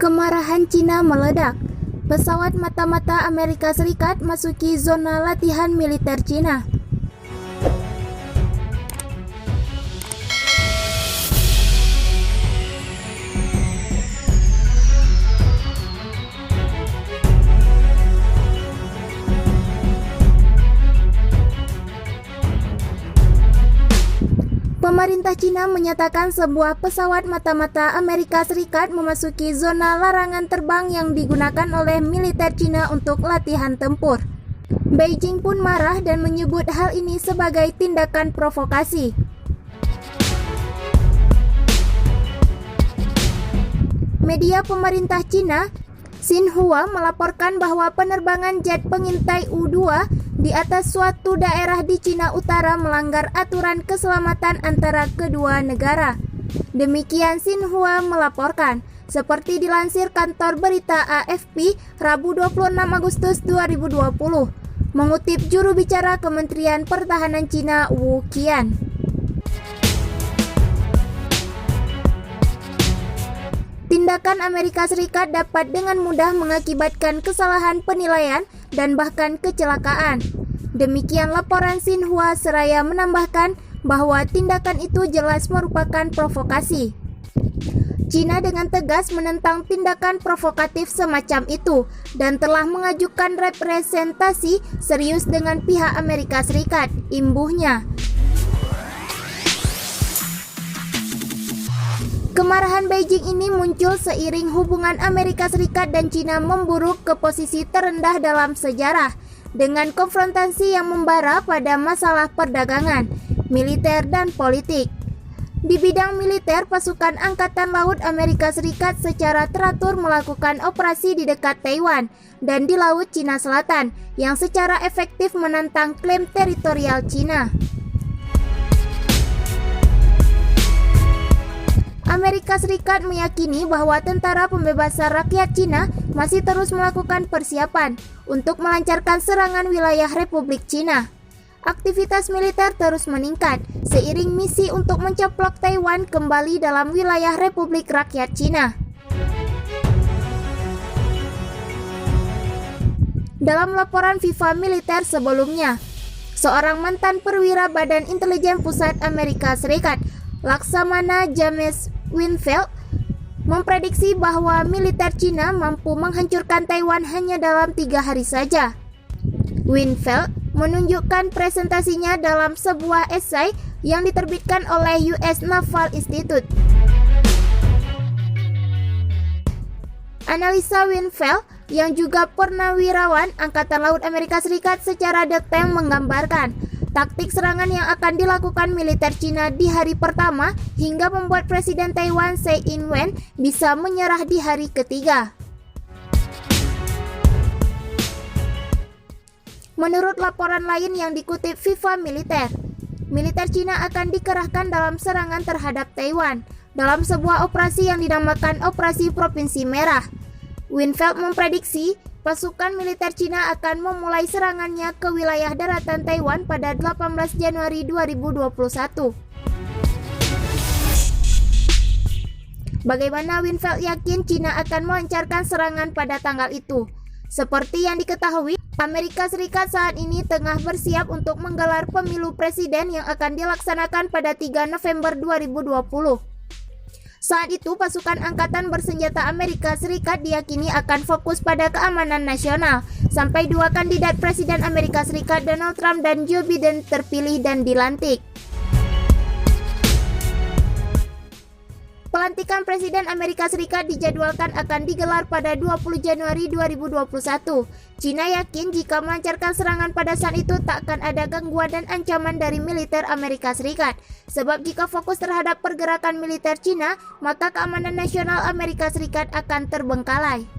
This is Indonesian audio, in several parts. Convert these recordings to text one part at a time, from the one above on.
Kemarahan Cina meledak. Pesawat mata-mata Amerika Serikat masuki zona latihan militer Cina. Pemerintah Cina menyatakan sebuah pesawat mata-mata Amerika Serikat memasuki zona larangan terbang yang digunakan oleh militer Cina untuk latihan tempur. Beijing pun marah dan menyebut hal ini sebagai tindakan provokasi. Media pemerintah Cina, Xinhua, melaporkan bahwa penerbangan jet pengintai U-2 di atas suatu daerah di Cina Utara melanggar aturan keselamatan antara kedua negara. Demikian Xinhua melaporkan, seperti dilansir kantor berita AFP Rabu 26 Agustus 2020, mengutip juru bicara Kementerian Pertahanan Cina Wu Qian. Tindakan Amerika Serikat dapat dengan mudah mengakibatkan kesalahan penilaian dan bahkan kecelakaan. Demikian laporan Xinhua seraya menambahkan bahwa tindakan itu jelas merupakan provokasi. Cina dengan tegas menentang tindakan provokatif semacam itu dan telah mengajukan representasi serius dengan pihak Amerika Serikat, imbuhnya. Kemarahan Beijing ini muncul seiring hubungan Amerika Serikat dan Cina memburuk ke posisi terendah dalam sejarah, dengan konfrontasi yang membara pada masalah perdagangan, militer, dan politik. Di bidang militer, pasukan Angkatan Laut Amerika Serikat secara teratur melakukan operasi di dekat Taiwan dan di Laut Cina Selatan, yang secara efektif menantang klaim teritorial Cina. Amerika Serikat meyakini bahwa Tentara Pembebasan Rakyat Cina masih terus melakukan persiapan untuk melancarkan serangan wilayah Republik Cina. Aktivitas militer terus meningkat seiring misi untuk mencaplok Taiwan kembali dalam wilayah Republik Rakyat Cina. Dalam laporan FIFA militer sebelumnya, seorang mantan perwira Badan Intelijen Pusat Amerika Serikat, Laksamana James Winfield, memprediksi bahwa militer Cina mampu menghancurkan Taiwan hanya dalam 3 hari saja. Winfield menunjukkan presentasinya dalam sebuah esai yang diterbitkan oleh US Naval Institute. Analisa Winfield, yang juga purnawirawan Angkatan Laut Amerika Serikat, secara detail menggambarkan taktik serangan yang akan dilakukan militer Cina di hari pertama hingga membuat Presiden Taiwan Tsai Ing-wen bisa menyerah di hari ketiga. Menurut laporan lain yang dikutip FIFA militer Cina akan dikerahkan dalam serangan terhadap Taiwan dalam sebuah operasi yang dinamakan Operasi Provinsi Merah. Winfield memprediksi pasukan militer Cina akan memulai serangannya ke wilayah daratan Taiwan pada 18 Januari 2021. Bagaimana Winfield yakin Cina akan melancarkan serangan pada tanggal itu? Seperti yang diketahui, Amerika Serikat saat ini tengah bersiap untuk menggelar pemilu presiden yang akan dilaksanakan pada 3 November 2020. Saat itu, pasukan angkatan bersenjata Amerika Serikat diyakini akan fokus pada keamanan nasional sampai 2 kandidat Presiden Amerika Serikat, Donald Trump dan Joe Biden, terpilih dan dilantik. Pelantikan Presiden Amerika Serikat dijadwalkan akan digelar pada 20 Januari 2021. Cina yakin jika melancarkan serangan pada saat itu tak akan ada gangguan dan ancaman dari militer Amerika Serikat. Sebab jika fokus terhadap pergerakan militer Cina, maka keamanan nasional Amerika Serikat akan terbengkalai.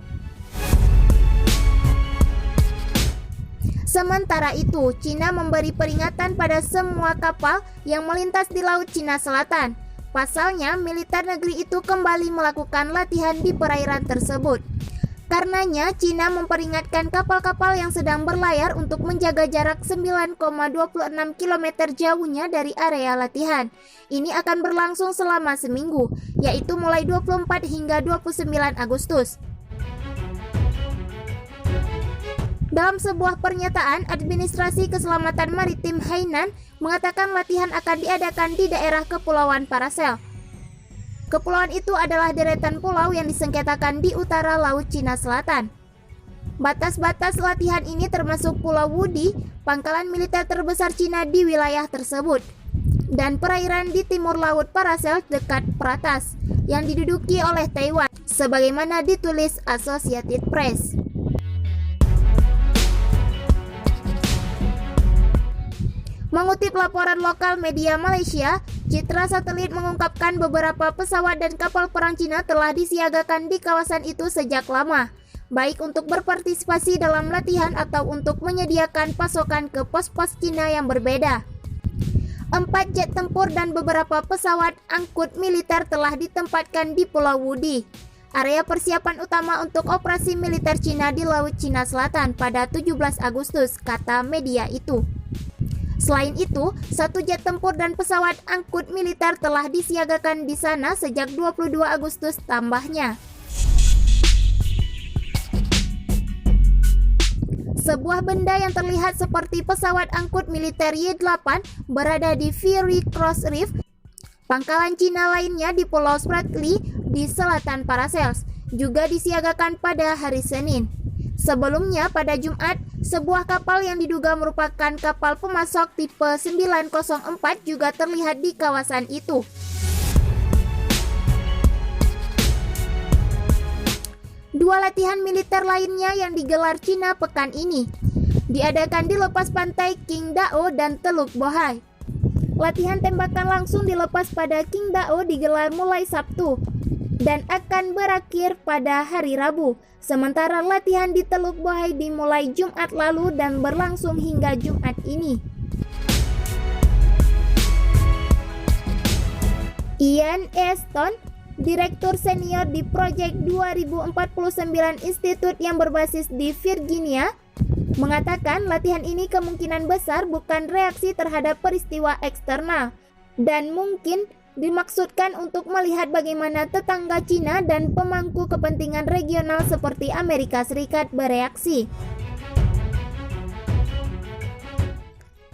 Sementara itu, Cina memberi peringatan pada semua kapal yang melintas di Laut Cina Selatan. Pasalnya, militer negeri itu kembali melakukan latihan di perairan tersebut. Karenanya, Cina memperingatkan kapal-kapal yang sedang berlayar untuk menjaga jarak 9,26 km jauhnya dari area latihan. Ini akan berlangsung selama seminggu, yaitu mulai 24 hingga 29 Agustus. Dalam sebuah pernyataan, Administrasi Keselamatan Maritim Hainan mengatakan latihan akan diadakan di daerah Kepulauan Paracel. Kepulauan itu adalah deretan pulau yang disengketakan di utara Laut Cina Selatan. Batas-batas latihan ini termasuk Pulau Wudi, pangkalan militer terbesar Cina di wilayah tersebut, dan perairan di timur Laut Paracel dekat Pratas, yang diduduki oleh Taiwan, sebagaimana ditulis Associated Press. Mengutip laporan lokal media Malaysia, Citra Satelit mengungkapkan beberapa pesawat dan kapal perang Cina telah disiagakan di kawasan itu sejak lama, baik untuk berpartisipasi dalam latihan atau untuk menyediakan pasokan ke pos-pos Cina yang berbeda. 4 jet tempur dan beberapa pesawat angkut militer telah ditempatkan di Pulau Wudi, area persiapan utama untuk operasi militer Cina di Laut Cina Selatan pada 17 Agustus, kata media itu. Selain itu, 1 jet tempur dan pesawat angkut militer telah disiagakan di sana sejak 22 Agustus tambahnya. Sebuah benda yang terlihat seperti pesawat angkut militer Y-8 berada di Fury Cross Reef, pangkalan Cina lainnya di Pulau Spratly di selatan Paracels, juga disiagakan pada hari Senin. Sebelumnya, pada Jumat, sebuah kapal yang diduga merupakan kapal pemasok tipe 904 juga terlihat di kawasan itu. Dua latihan militer lainnya yang digelar Cina pekan ini diadakan di lepas pantai Qingdao dan Teluk Bohai. Latihan tembakan langsung dilepas pada Qingdao digelar mulai Sabtu dan akan berakhir pada hari Rabu. Sementara latihan di Teluk Bohai dimulai Jumat lalu dan berlangsung hingga Jumat ini. Ian Easton, Direktur Senior di Proyek 2049 Institute yang berbasis di Virginia, mengatakan latihan ini kemungkinan besar bukan reaksi terhadap peristiwa eksternal dan mungkin dimaksudkan untuk melihat bagaimana tetangga Cina dan pemangku kepentingan regional seperti Amerika Serikat bereaksi.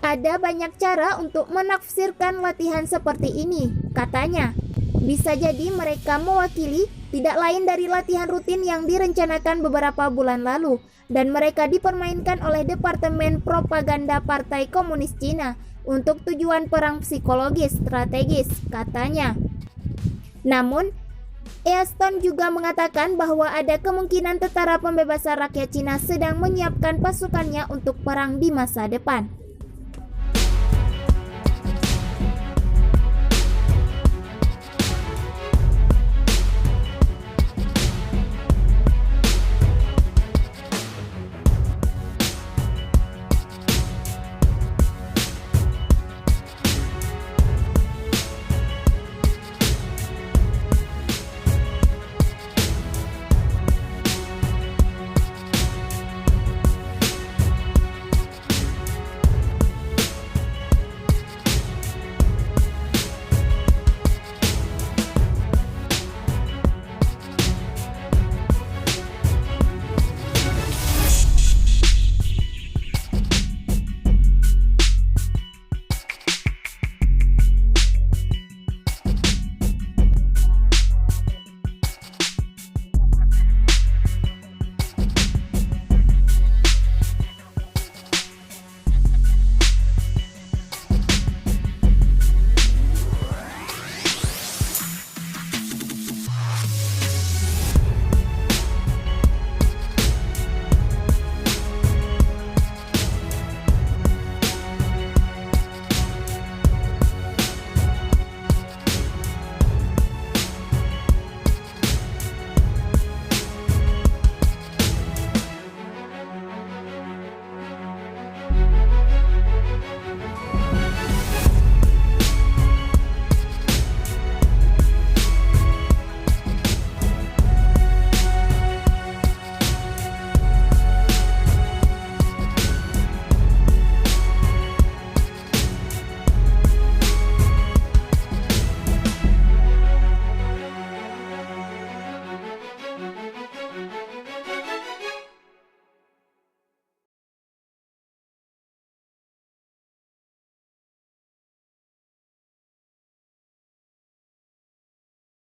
Ada banyak cara untuk menafsirkan latihan seperti ini, katanya. Bisa jadi mereka mewakili tidak lain dari latihan rutin yang direncanakan beberapa bulan lalu, dan mereka dipermainkan oleh Departemen Propaganda Partai Komunis Cina untuk tujuan perang psikologis strategis, katanya. Namun, Easton juga mengatakan bahwa ada kemungkinan tentara pembebasan rakyat Cina sedang menyiapkan pasukannya untuk perang di masa depan.